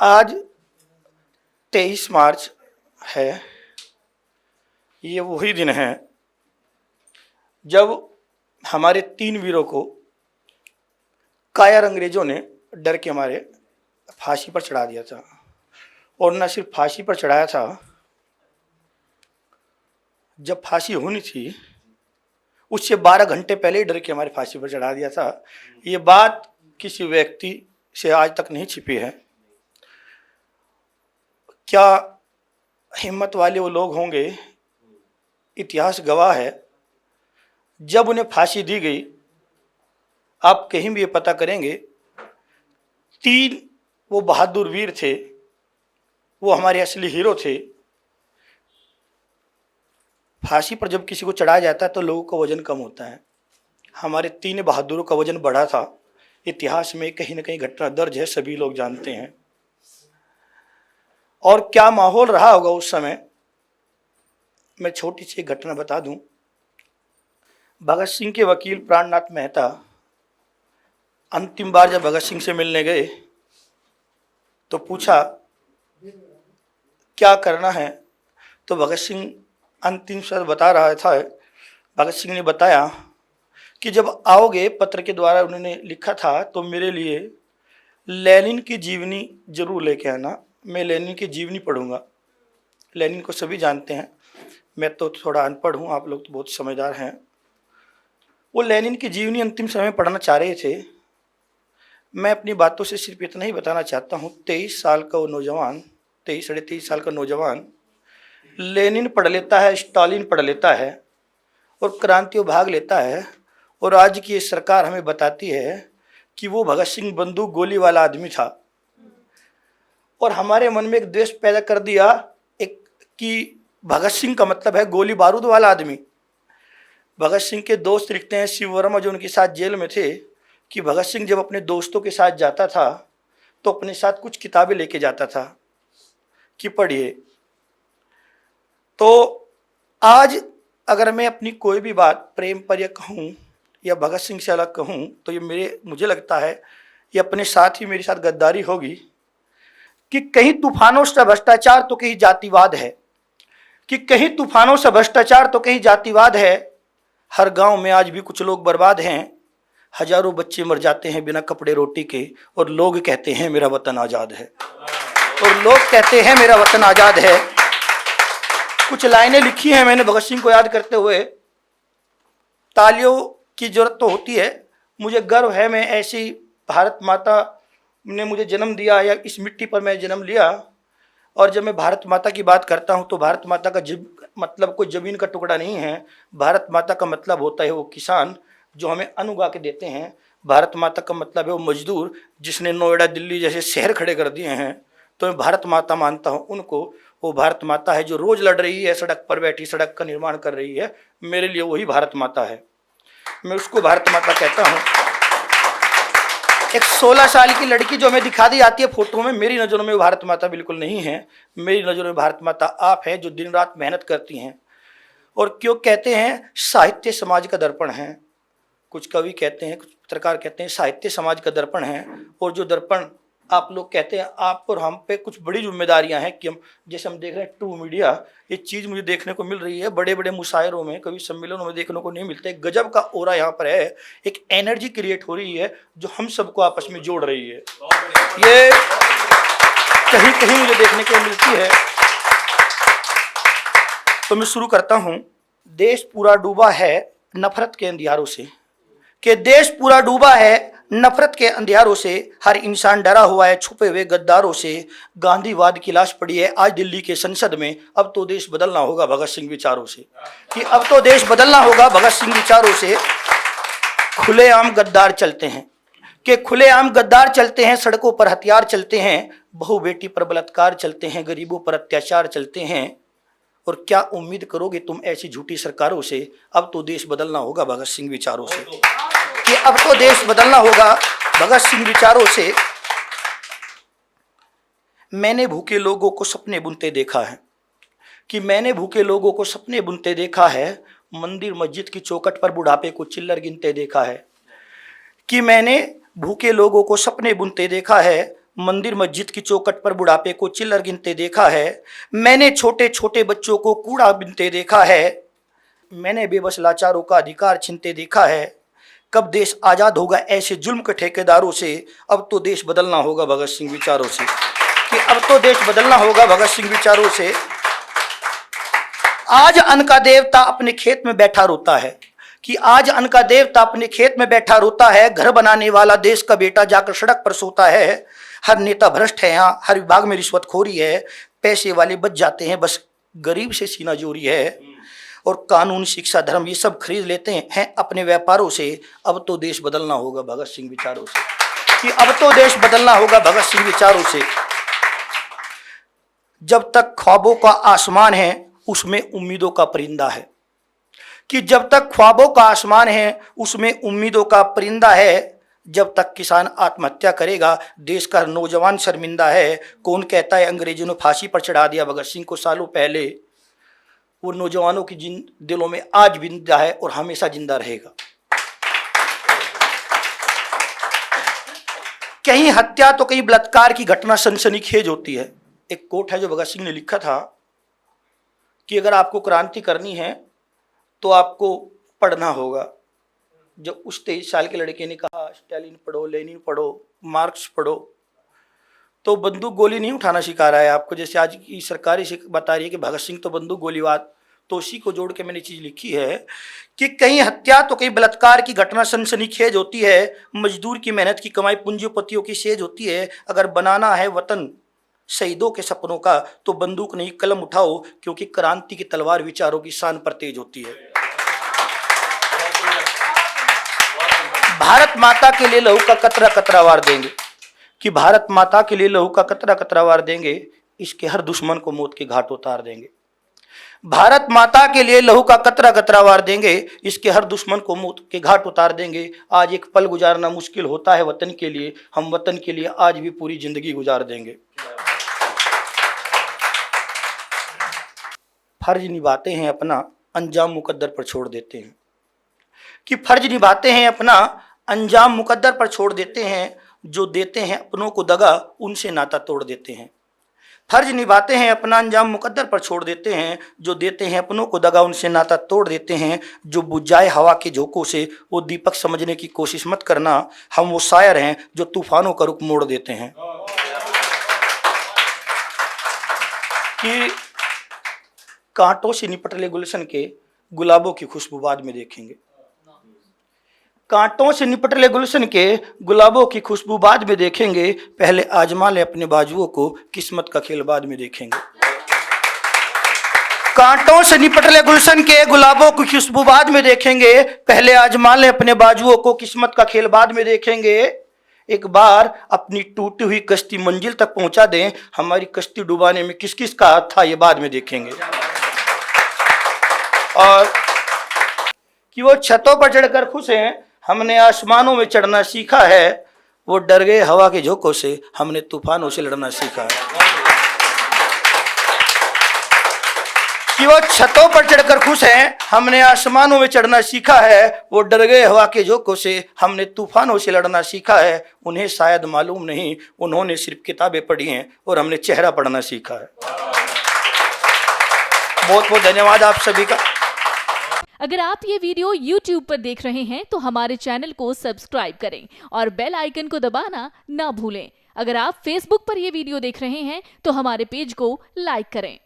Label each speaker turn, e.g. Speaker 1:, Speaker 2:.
Speaker 1: आज 23 मार्च है। ये वही दिन है जब हमारे 3 वीरों को कायर अंग्रेजों ने डर के मारे फांसी पर चढ़ा दिया था। और न सिर्फ फांसी पर चढ़ाया था, जब फांसी होनी थी उससे 12 घंटे पहले ही डर के हमारे फांसी पर चढ़ा दिया था। ये बात किसी व्यक्ति से आज तक नहीं छिपी है। क्या हिम्मत वाले वो लोग होंगे, इतिहास गवाह है। जब उन्हें फांसी दी गई, आप कहीं भी ये पता करेंगे, 3 वो बहादुर वीर थे, वो हमारे असली हीरो थे। फांसी पर जब किसी को चढ़ाया जाता है तो लोगों का वजन कम होता है। हमारे 3 बहादुरों का वजन बढ़ा था। इतिहास में कहीं ना कहीं घटना दर्ज है, सभी लोग जानते हैं। और क्या माहौल रहा होगा उस समय, मैं छोटी सी घटना बता दूं। भगत सिंह के वकील प्राणनाथ मेहता अंतिम बार जब भगत सिंह से मिलने गए तो पूछा क्या करना है, तो भगत सिंह अंतिम शब्द बता रहा था। भगत सिंह ने बताया कि जब आओगे, पत्र के द्वारा उन्होंने लिखा था, तो मेरे लिए लेनिन की जीवनी जरूर लेके आना। मैं लेनिन की जीवनी पढ़ूंगा। लेनिन को सभी जानते हैं, मैं तो थोड़ा अनपढ़ हूँ, आप लोग तो बहुत समझदार हैं। वो लेनिन की जीवनी अंतिम समय पढ़ना चाह रहे थे। मैं अपनी बातों से सिर्फ इतना ही बताना चाहता हूँ, 23 साल का वो नौजवान, 23-23.5 साल का नौजवान लेनिन पढ़ लेता है, स्टालिन पढ़ लेता है और क्रांतियों भाग लेता है। और आज की ये सरकार हमें बताती है कि वो भगत सिंह बंदूक गोली वाला आदमी था। और हमारे मन में एक द्वेष पैदा कर दिया एक कि भगत सिंह का मतलब है गोली बारूद वाला आदमी। भगत सिंह के दोस्त लिखते हैं, शिव वर्मा जो उनके साथ जेल में थे, कि भगत सिंह जब अपने दोस्तों के साथ जाता था तो अपने साथ कुछ किताबें लेके जाता था कि पढ़िए। तो आज अगर मैं अपनी कोई भी बात प्रेम पर या कहूँ या भगत सिंह से अलग कहूँ, तो ये मुझे लगता है ये अपने साथ ही मेरे साथ गद्दारी होगी। कि कहीं तूफानों से भ्रष्टाचार तो कहीं जातिवाद है, कि कहीं तूफानों से भ्रष्टाचार तो कहीं जातिवाद है। हर गांव में आज भी कुछ लोग बर्बाद हैं। हजारों बच्चे मर जाते हैं बिना कपड़े रोटी के, और लोग कहते हैं मेरा वतन आज़ाद है। और लोग कहते हैं मेरा वतन आज़ाद है। कुछ लाइनें लिखी हैं मैंने भगत सिंह को याद करते हुए। तालियों की जरूरत तो होती है, मुझे गर्व है, मैं ऐसी भारत माता ने मुझे जन्म दिया, या इस मिट्टी पर मैं जन्म लिया। और जब मैं भारत माता की बात करता हूँ तो भारत माता का मतलब कोई ज़मीन का टुकड़ा नहीं है। भारत माता का मतलब होता है वो किसान जो हमें अन्न उगा के देते हैं। भारत माता का मतलब है वो मजदूर जिसने नोएडा दिल्ली जैसे शहर खड़े कर दिए हैं। तो मैं भारत माता मानता हूँ उनको। वो भारत माता है जो रोज़ लड़ रही है, सड़क पर बैठी, सड़क का निर्माण कर रही है। मेरे लिए वही भारत माता है, मैं उसको भारत माता कहता हूँ। एक 16 साल की लड़की जो हमें दिखा दी जाती है फोटो में, मेरी नज़रों में वो भारत माता बिल्कुल नहीं है। मेरी नज़रों में भारत माता आप हैं जो दिन रात मेहनत करती हैं। और क्यों कहते हैं साहित्य समाज का दर्पण है। कुछ कवि कहते हैं, कुछ पत्रकार कहते हैं साहित्य समाज का दर्पण है। और जो दर्पण आप लोग कहते हैं, आप और हम पे कुछ बड़ी जिम्मेदारियां हैं कि हम, जैसे हम देख रहे हैं ट्रू मीडिया, ये चीज़ मुझे देखने को मिल रही है बड़े बड़े मुशायरों में, कभी सम्मेलनों में देखने को नहीं मिलते। गजब का ओरा यहाँ पर है, एक एनर्जी क्रिएट हो रही है जो हम सबको आपस में जोड़ रही है। ये कहीं कहीं मुझे देखने को मिलती है। तो मैं शुरू करता हूँ। देश पूरा डूबा है नफरत के अंधियारों से, कि देश पूरा डूबा है नफरत के अंधियारों से। हर इंसान डरा हुआ है छुपे हुए गद्दारों से। गांधीवाद की लाश पड़ी है आज दिल्ली के संसद में। अब तो देश बदलना होगा भगत सिंह विचारों से, कि अब तो देश बदलना होगा भगत सिंह विचारों से। खुलेआम गद्दार चलते हैं, कि खुलेआम गद्दार चलते हैं। सड़कों पर हथियार चलते हैं, बहू बेटी पर बलात्कार चलते हैं, गरीबों पर अत्याचार चलते हैं। और क्या उम्मीद करोगे तुम ऐसी झूठी सरकारों से। अब तो देश बदलना होगा भगत सिंह विचारों से, कि अब तो देश बदलना होगा भगत सिंह विचारों से। मैंने भूखे लोगों को सपने बुनते देखा है, कि मैंने भूखे लोगों को सपने बुनते देखा है। मंदिर मस्जिद की चौखट पर बुढ़ापे को चिल्लर गिनते देखा है, कि मैंने भूखे लोगों को सपने बुनते देखा है। मंदिर मस्जिद की चौखट पर बुढ़ापे को चिल्लर गिनते देखा है। मैंने छोटे छोटे बच्चों को कूड़ा बिनते देखा है। मैंने बेबस लाचारों का अधिकार छीनते देखा है। कब देश आज़ाद होगा ऐसे जुल्म के ठेकेदारों से? अब तो देश बदलना होगा भगत सिंह विचारों से, कि अब तो देश बदलना होगा भगत सिंह विचारों से। आज अन्न का देवता अपने खेत में बैठा रोता है, कि आज अन्न का देवता अपने खेत में बैठा रोता है। घर बनाने वाला देश का बेटा जाकर सड़क पर सोता है। हर नेता भ्रष्ट है, यहाँ हर विभाग में रिश्वतखोरी है। पैसे वाले बच जाते हैं, बस गरीब से सीना जोरी है। और कानून, शिक्षा, धर्म ये सब खरीद लेते हैं अपने व्यापारों से। अब तो देश बदलना होगा भगत सिंह विचारों से, कि अब तो देश बदलना होगा भगत सिंह विचारों से। जब तक ख्वाबों का आसमान है उसमें उम्मीदों का परिंदा है, कि जब तक ख्वाबों का आसमान है उसमें उम्मीदों का परिंदा है। जब तक किसान आत्महत्या करेगा देश का नौजवान शर्मिंदा है। कौन कहता है अंग्रेजों ने फांसी पर चढ़ा दिया भगत सिंह को सालों पहले? वो नौजवानों की दिलों में आज भी जिंदा है और हमेशा जिंदा रहेगा। कहीं हत्या तो कहीं बलात्कार की घटना सनसनीखेज होती है। एक कोट है जो भगत सिंह ने लिखा था कि अगर आपको क्रांति करनी है तो आपको पढ़ना होगा। जब उस 23 साल के लड़के ने कहा स्टालिन पढ़ो, लेनिन पढ़ो, मार्क्स पढ़ो, तो बंदूक गोली नहीं उठाना सिखा रहा है आपको, जैसे आज की सरकारी से बता रही है कि भगत सिंह तो बंदूक गोलीबाज। तो उसी को जोड़ के मैंने चीज़ लिखी है कि कहीं हत्या तो कहीं बलात्कार की घटना सनसनीखेज होती है। मजदूर की मेहनत की कमाई पूंजीपतियों की सेज होती है। अगर बनाना है वतन शहीदों के सपनों का तो बंदूक नहीं कलम उठाओ, क्योंकि क्रांति की तलवार विचारों की शान पर तेज होती है। भारत माता के लिए लहू का कतरा कतरा वार देंगे, कि भारत माता के लिए लहू का कतरा कतरा वार देंगे। इसके हर दुश्मन को मौत के घाट उतार देंगे। भारत माता के लिए लहू का कतरा कतरा वार देंगे। इसके हर दुश्मन को मौत के घाट उतार देंगे। आज एक पल गुजारना मुश्किल होता है वतन के लिए, हम वतन के लिए आज भी पूरी जिंदगी गुजार देंगे। फर्ज निभाते हैं अपना, अंजाम मुकद्दर पर छोड़ देते हैं, कि फर्ज निभाते हैं अपना, अंजाम मुकद्दर पर छोड़ देते हैं। जो देते हैं अपनों को दगा उनसे नाता तोड़ देते हैं। फर्ज निभाते हैं अपना, अंजाम मुकद्दर पर छोड़ देते हैं। जो देते हैं अपनों को दगा उनसे नाता तोड़ देते हैं। जो बुझाए हवा के झोंकों से वो दीपक समझने की कोशिश मत करना। हम वो शायर हैं जो तूफानों का रुख मोड़ देते हैं। कि कांटों से निपट ले गुलशन के, गुलाबों की खुशबू बाद में देखेंगे। कांटों से निपट ले गुलशन के, गुलाबों की खुशबू बाद में देखेंगे। पहले आजमा ले अपने बाजुओं को, किस्मत का खेल बाद में देखेंगे। कांटों से निपट ले गुलशन के, गुलाबों की खुशबू बाद में देखेंगे। पहले आजमा ले अपने बाजुओं को, किस्मत का खेल बाद में देखेंगे। एक बार अपनी टूटी हुई कश्ती मंजिल तक पहुंचा दें, हमारी कश्ती डुबाने में किस किस का हाथ था ये बाद में देखेंगे। और कि वो छतों पर चढ़कर खुश हैं, हमने आसमानों में चढ़ना सीखा है। वो डर गए हवा के झोंकों से, हमने तूफानों से लड़ना सीखा है। कि वो छतों पर चढ़कर खुश हैं, हमने आसमानों में चढ़ना सीखा है। वो डर गए हवा के झोंकों से, हमने तूफानों से लड़ना सीखा है। उन्हें शायद मालूम नहीं, उन्होंने सिर्फ किताबें पढ़ी हैं और हमने चेहरा पढ़ना सीखा है। बहुत बहुत धन्यवाद आप सभी का।
Speaker 2: अगर आप ये वीडियो YouTube पर देख रहे हैं तो हमारे चैनल को सब्सक्राइब करें और बेल आइकन को दबाना ना भूलें। अगर आप Facebook पर ये वीडियो देख रहे हैं तो हमारे पेज को लाइक करें।